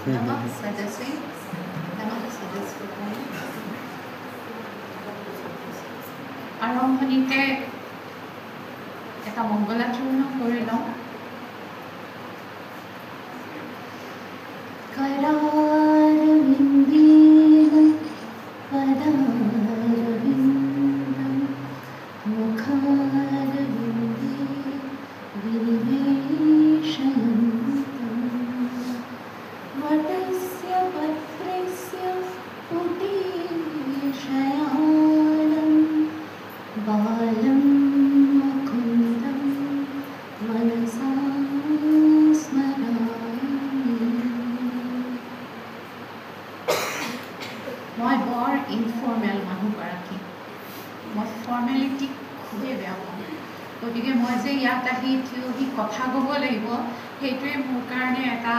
Namah Sadasi. Namah Sadasi. আৰম্ভণিতে এটা মংগলাচৰণ কৰি লওঁ। কৰাৰবিন্দেন পদাৰবিন্দম মুখাৰবিন্দে বিনিবেশয়ন্তম বটস্য পত্ৰস্য পুটিশয়ানম বালম মুকুন্দম মনসা স্মৰামি। মই বৰ ইনফৰ্মেল মানুহগৰাকী, মই ফৰ্মেলিটি খুবেই বেয়া পাওঁ। গতিকে মই যে ইয়াত আহি থিয়হি কথা ক'ব লাগিব, সেইটোৱে মোৰ কাৰণে এটা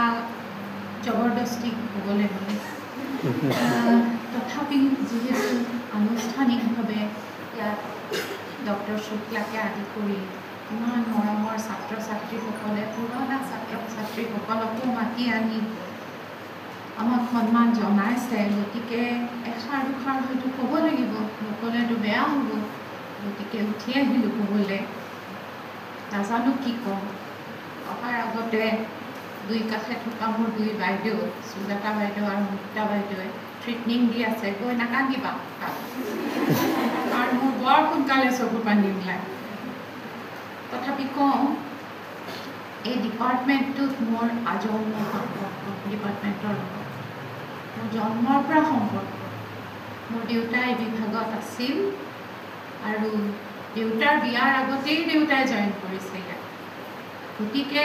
জবৰদস্তি হ'বলৈ হ'লে। তথাপি যিহেতু আনুষ্ঠানিকভাৱে ইয়াত ডক্টৰ শুক্লাকে আদি কৰি ইমান মৰমৰ ছাত্ৰ ছাত্ৰীসকলে পুৰণা ছাত্ৰ ছাত্ৰীসকলকো মাতি আনি আমাক সন্মান জনাইছে, গতিকে এষাৰ দুষাৰ হয়তো ক'ব লাগিব, নক'লেতো বেয়া হ'ব। গতিকে উঠি আহিলোঁ ক'বলৈ, নাজানো কি ক'ম। অহাৰ আগতে দুই কাষে থকা মোৰ দুই বাইদেউ, সুজাতা বাইদেউ আৰু মুক্তা বাইদেৱে ট্ৰিটনিং দি আছে, গৈ নাকান্দিবা কাৰণ মোৰ বৰ সোনকালে চকু পানী ওলায়। তথাপি কওঁ, এই ডিপাৰ্টমেণ্টটোত মোৰ আজন্ম সম্পৰ্ক, ডিপাৰ্টমেণ্টৰ লগত মোৰ জন্মৰ পৰা সম্পৰ্ক। মোৰ দেউতা এই বিভাগত আছিল আৰু দেউতাৰ বিয়াৰ আগতেই দেউতাই জইন কৰিছে ইয়াত। গতিকে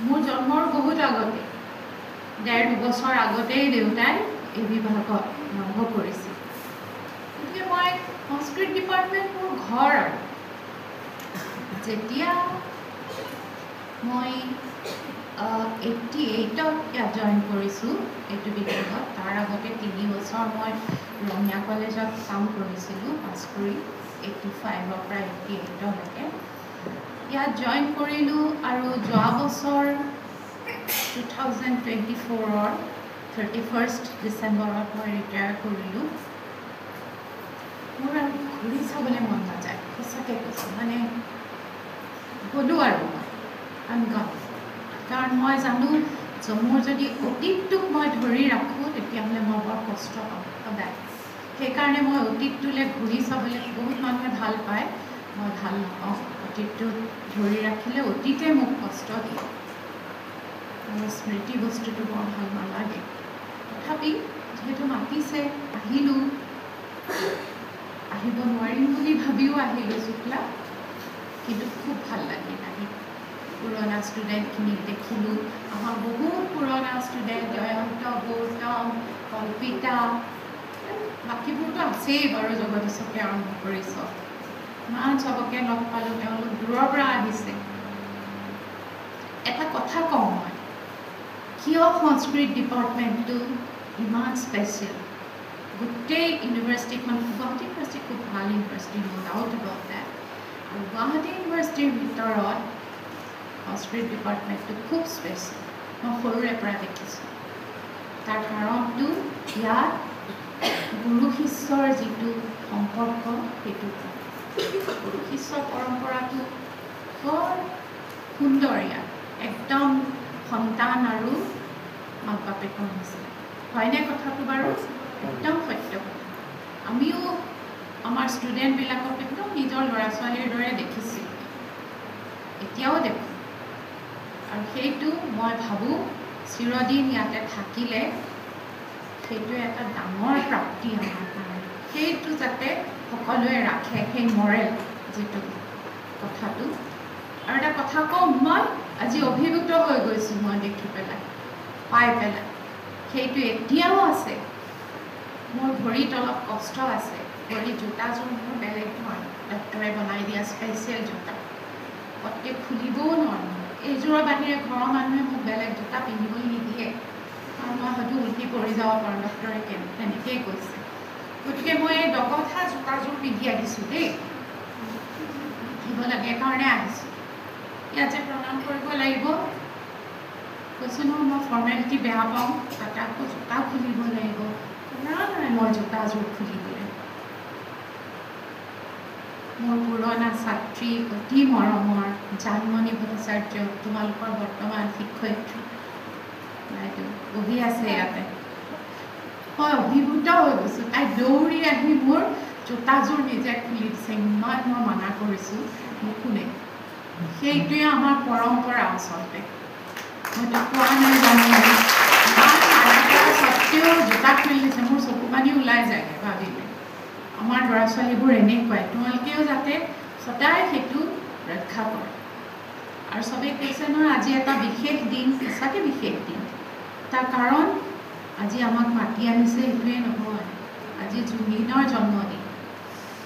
মোৰ জন্মৰ বহুত আগতে, 1.5 বছৰ আগতেই দেউতাই এই বিভাগত আৰম্ভ কৰিছিল। গতিকে মই সংস্কৃত ডিপাৰ্টমেণ্ট মোৰ ঘৰ। আৰু যেতিয়া মই 88ত ইয়াত জইন কৰিছোঁ এইটো বিভাগত, তাৰ আগতে 3 বছৰ মই ৰঙিয়া কলেজত কাম কৰিছিলোঁ, পাছ কৰি 85ৰ পৰা 88লৈকে ইয়াত জইন কৰিলোঁ। আৰু যোৱা বছৰ 2024ৰ 31 ডিচেম্বৰত মই ৰিটায়াৰ কৰিলোঁ। মোৰ আৰু ঘূৰি চাবলৈ মন নাযায়, সঁচাকৈ কৈছোঁ। মানে গ'লোঁ আৰু কাৰণ মই জানো যে মোৰ যদি অতীতটোক মই ধৰি ৰাখোঁ তেতিয়াহ'লে মই বৰ কষ্ট পাম সদায়। সেইকাৰণে মই অতীতটোলৈ ঘূৰি চাবলৈ, বহুত মানুহে ভাল পায়, মই ভাল নাপাওঁ। অতীতটো ধৰি ৰাখিলে অতীতে মোক কষ্ট দিয়ে, মোৰ স্মৃতি বস্তুটো বৰ ভাল নালাগে। তথাপি যিহেতু মাতিছে আহিলোঁ, আহিব নোৱাৰিম বুলি ভাবিও আহিলোঁ শুক্লা, কিন্তু খুব ভাল লাগিল আহি। পুৰণা ষ্টুডেণ্টখিনিক দেখিলোঁ, আমাৰ বহুত পুৰণা ষ্টুডেণ্ট, জয়ন্ত, গৌতম, কল্পিতা, বাকীবোৰতো আছেই বাৰু, জগদীশকে আৰম্ভ কৰি চব। ইমান চবকে লগ পালোঁ, তেওঁলোক দূৰৰ পৰা আহিছে। এটা কথা কওঁ মই, কিয় সংস্কৃত ডিপাৰ্টমেণ্টটো ইমান স্পেচিয়েল। গোটেই ইউনিভাৰ্চিটিখন, গুৱাহাটী ইউনিভাৰ্চিটি খুব ভাল university, no doubt about that. আৰু গুৱাহাটী ইউনিভাৰ্চিটিৰ ভিতৰত সংস্কৃত ডিপাৰ্টমেণ্টটো খুব স্পেচিয়েল, মই সৰুৰে পৰা দেখিছোঁ। তাৰ কাৰণটো ইয়াত গুৰু শিষ্যৰ যিটো সম্পৰ্ক, সেইটো গুৰু শিষ্যৰ পৰম্পৰাটো বৰ সুন্দৰ ইয়াত, একদম সন্তান আৰু মাক বাপেকৰ নিচিনা। হয়নে কথাটো বাৰু? একদম সত্য কথা। আমিও আমাৰ ষ্টুডেণ্টবিলাকক একদম নিজৰ ল'ৰা ছোৱালীৰ দৰে দেখিছিলোঁ, এতিয়াও দেখোঁ। আৰু সেইটো মই ভাবোঁ চিৰদিন ইয়াতে থাকিলে সেইটো এটা ডাঙৰ প্ৰাপ্তি আমাৰ কাৰণে। সেইটো যাতে সকলোৱে ৰাখে, সেই মৰেল যিটো কথাটো। আৰু এটা কথা কওঁ, মই আজি অভিভূত হৈ গৈছোঁ, মই দেখি পেলাই, পাই পেলাই। সেইটো এতিয়াও আছে। মোৰ ভৰিত অলপ কষ্ট আছে, ভৰি জোতাযোৰ মোৰ বেলেগ ধৰণৰ, ডক্টৰে বনাই দিয়া স্পেচিয়েল জোতা, পটকৈ খুলিবও নোৱাৰোঁ। এইযোৰৰ বাহিৰে ঘৰৰ মানুহে মোক বেলেগ জোতা পিন্ধিবলৈ নিদিয়ে, কাৰণ মই হয়তো উল্টি পৰি যাব পাৰোঁ, ডক্টৰে তেনেকেই কৈছে। গতিকে মই এই ডগঠা জোতাযোৰ পিন্ধি আহিছোঁ দেই, আহিব লাগে কাৰণে আহিছোঁ। ইয়াত যে প্ৰণাম কৰিব লাগিব, কৈছে নহয় মই ফৰ্মেলিটি বেয়া পাওঁ তাতে আকৌ জোতা খুলিব লাগিব নাই মই জোতাযোৰ খুলিবলৈ মোৰ পুৰণা ছাত্ৰী অতি মৰমৰ জানমণি ভট্টাচাৰ্য তোমালোকৰ বৰ্তমান শিক্ষয়িত্ৰী বাইদেউ বহি আছে ইয়াতে মই অভিভূত হৈ গৈছোঁ তাই দৌৰি আহি মোৰ জোতাযোৰ নিজে খুলি দিছে ইমান মই মানা কৰিছোঁ নুশুনে সেইটোৱে আমাৰ পৰম্পৰা আচলতে মইতো কোৱা নাই জানো সত্ত্বেও জোতা খুলি দিছে মোৰ চকু পানী ওলাই যায়গৈ ভাবিলে আমাৰ ল'ৰা ছোৱালীবোৰ এনেকুৱাই তোমালোকেও যাতে সদায় সেইটো ৰক্ষা কৰে আৰু চবেই কৈছে নহয় আজি এটা বিশেষ দিন সঁচাকৈ বিশেষ দিন তাৰ কাৰণ আজি আমাক মাতি আনিছে সেইটোৱে নহয় আজি জুবিনৰ জন্মদিন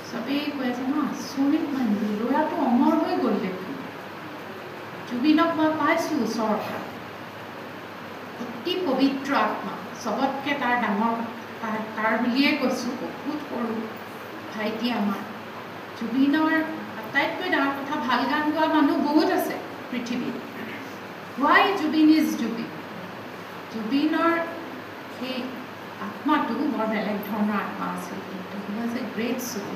চবেই কৈ আছে ন আচৰিত মানুহ ল'ৰাটো অমৰ হৈ গ'ল দেখোন জুবিনক মই পাইছোঁ ওচৰৰ পৰা অতি পবিত্ৰ আত্মা চবতকৈ তাৰ ডাঙৰ তাৰ বুলিয়ে কৈছোঁ বহুত সৰু ভাইটি আমাৰ জুবিনৰ আটাইতকৈ ডাঙৰ কথা ভাল গান গোৱা মানুহ বহুত আছে পৃথিৱীত হোৱাই জুবিন ইজ জুবিন জুবিনৰ সেই আত্মাটো বৰ বেলেগ ধৰণৰ আত্মা আছিল কিন্তু হি ৱাজ এ গ্ৰেট চুল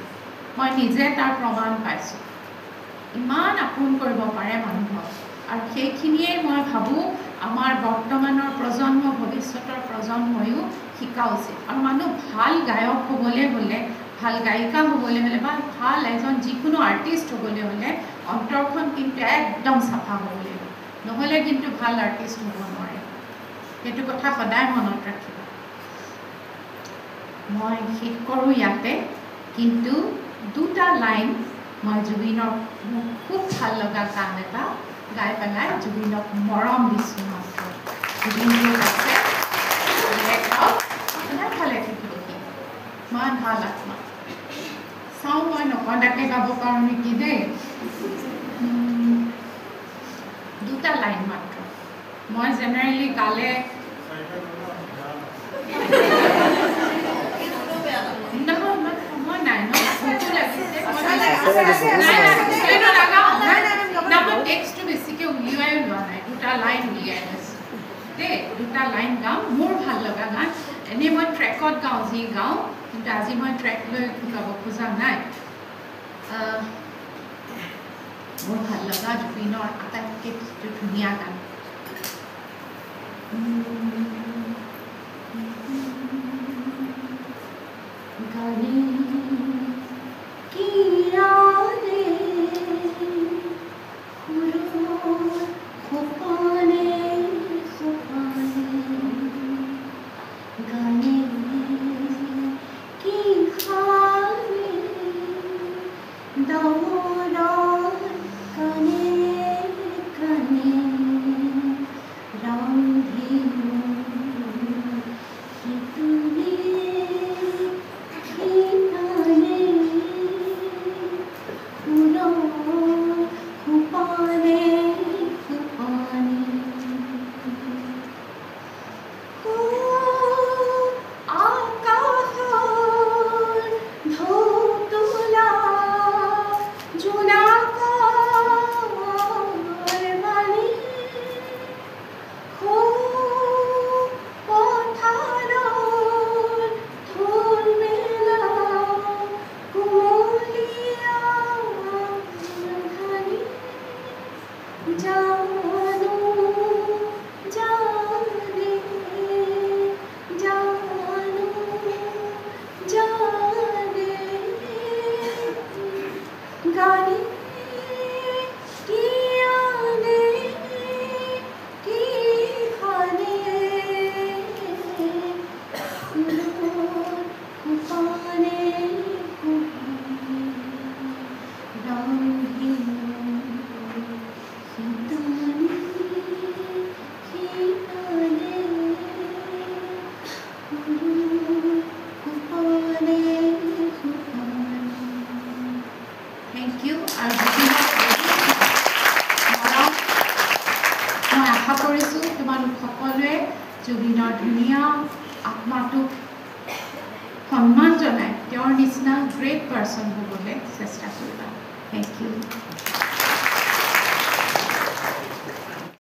মই নিজে তাৰ প্ৰমাণ পাইছোঁ ইমান আপোন কৰিব পাৰে মানুহক আৰু সেইখিনিয়ে মই ভাবোঁ আমাৰ বৰ্তমানৰ প্ৰজন্ম ভৱিষ্যতৰ প্ৰজন্ময়ো শিকা উচিত আৰু মানুহ ভাল গায়ক হ'বলৈ হ'লে ভাল গায়িকা হ'বলৈ হ'লে বা ভাল এজন যিকোনো আৰ্টিষ্ট হ'বলৈ হ'লে অন্তৰখন কিন্তু একদম চাফা হ'ব লাগিব নহ'লে কিন্তু ভাল আৰ্টিষ্ট হ'ব নোৱাৰে সেইটো কথা সদায় মনত ৰাখিবা মই শেষ কৰোঁ ইয়াতে কিন্তু দুটা লাইন মই জুবিনৰ মোক খুব ভাল লগা গান এটা গাই পেলাই জুবিনক মৰম দিছোঁ মাত্ৰ জুবিনটো আছে সদায় ভালে থাকিব ইমান ভাল আত্মা চাওঁ মই নকন্দাকৈ গাব পাৰোঁ নেকি দেই দুটা লাইন মাত্ৰ মই জেনেৰেলি গালে সময় নাই ন ভোকো লাগিছে মই টেক্সটটো বেছিকৈ উলিয়াই লোৱা নাই দুটা লাইন উলিয়াই লৈছোঁ দেই দুটা লাইন গাওঁ মোৰ ভাল লগা গান এনেই মই ট্ৰেকত গাওঁ যি গাওঁ কিন্তু আজি মই ট্ৰেক লৈ গাব খোজা নাই মোৰ ভাল লগা জুবিনৰ আটাইতকৈ ধুনীয়া গান গানে কি यादें खुपाने गाने की ख्वाबें दौरान गाने गाने रंगी জুবিনৰ ধুনীয়া আত্মাটোক সন্মান জনাই তেওঁৰ নিচিনা গ্ৰেট পাৰ্চন হ'বলৈ চেষ্টা কৰিবা। Thank U.